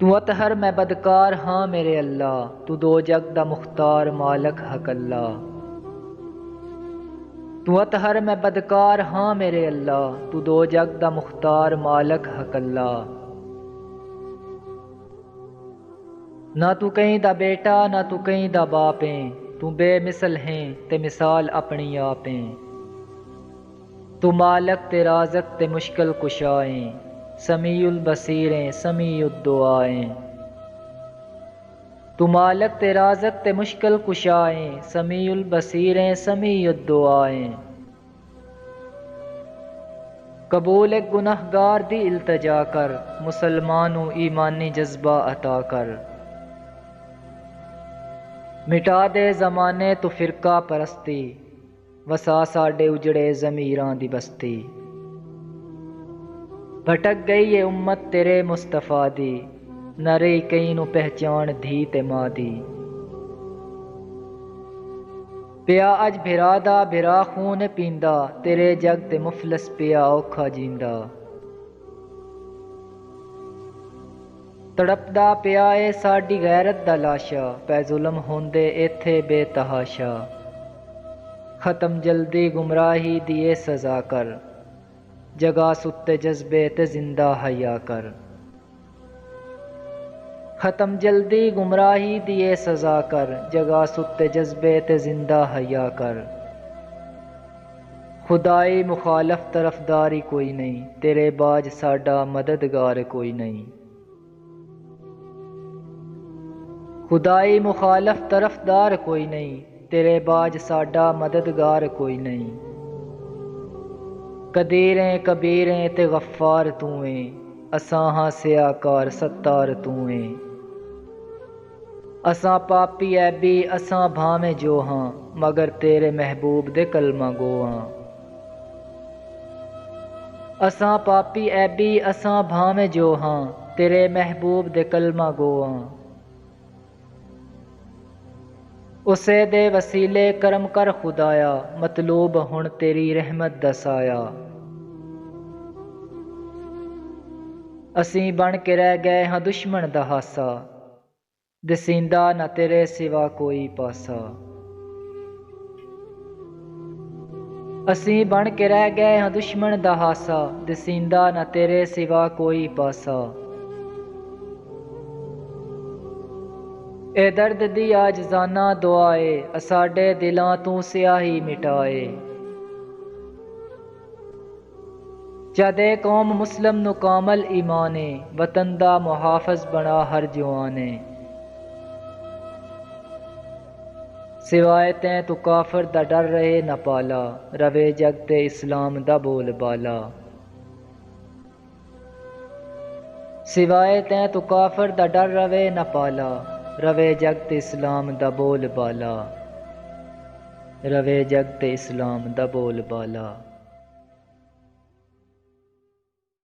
तू अतहर मैं बदकार हाँ मेरे अल्लाह, तू दो जग दा मुख्तार मालक हक अल्लाह। तू अतहर मैं बदकार हाँ मेरे अल्लाह, तू दो जग दा मुख्तार मालक हक अल्लाह। ना तू कहीं दा बेटा ना तू कहीं दा बापें, तू बेमिसल हैं ते मिसाल अपनी आपें। तू मालक ते राज़क ते मुश्किल कुशाएं, समीउल बसीरें समीउद दुआएं। तू मालक ते राज़क ते मुश्किल कुशाएं, समीउल बसीरें समीउद दुआएं। कबूल एक गुनहगार दी इल्तजा कर, मुसलमानों ईमानी जज्बा अता कर। मिटा दे ज़माने तू फिरका परस्ती, वसा साडे उजड़े ज़मीरां दी बस्ती। भटक गई ये उम्मत तेरे मुस्तफ़ा दी, न रही कई नू पहचान धी ते मां दी। पिया अज भिरा दा भिरा खून पींदा, तेरे जग ते मुफलस पिया औखा जींदा। तड़पदा पिया ए साडी गैरत दा लाशा, पै जुल्म होंदे इत्थे बेतहाशा। खत्म जल्दी गुमराही दी ए सज़ा कर, जगा सुत्ते जज्बे ते जिंदा हया कर। खत्म जल्दी गुमराही दी ए सज़ा कर, जगा सुत्ते जज्बे ते जिंदा हया कर। खुदाई मुखालफ तरफदारी कोई नहीं, तेरे बाज साडा मददगार कोई नहीं। खुदाई मुखालफ तरफदार कोई नहीं, तेरे बाज साडा मददगार कोई नहीं। कदीरें कबीरें ते गफ्फार तूएं, असां हां सियाकार सत्तार तूएं। असां पापी ऐबी असां भावें जो हाँ, मगर तेरे महबूब दे कलमा गो हाँ। असां पापी ऐबी असां भावें जो हाँ, तेरे महबूब दे कलमा गो हाँ। उसे दे वसीले करम कर खुदाया, मतलूब हुण तेरी रहमत दसाया। असीं बन के रह गए हाँ दुश्मन दा हासा, दसींदा न तेरे सिवा कोई पासा। असीं बन के रह गए हाँ दुश्मन दा हासा, दसींदा न तेरे सिवा कोई पासा। ए दर्द दी आजज़ाना दुआए, असाडे दिलां तू स्याही मिटाए। जदे कौम मुस्लिम नू कामल ईमाने, वतन दा मुहाफ़िज़ बना हर जवाने। सिवाए तैं तू काफर दा डर रहे न पाला, रवे जग ते इस्लाम दा बोल बाला। सिवाए तैं तू काफर दा डर रवे न पाला, रवे जग ते इस्लाम दा बोल बाला। रवे जग ते इस्लाम दा बोल बाला।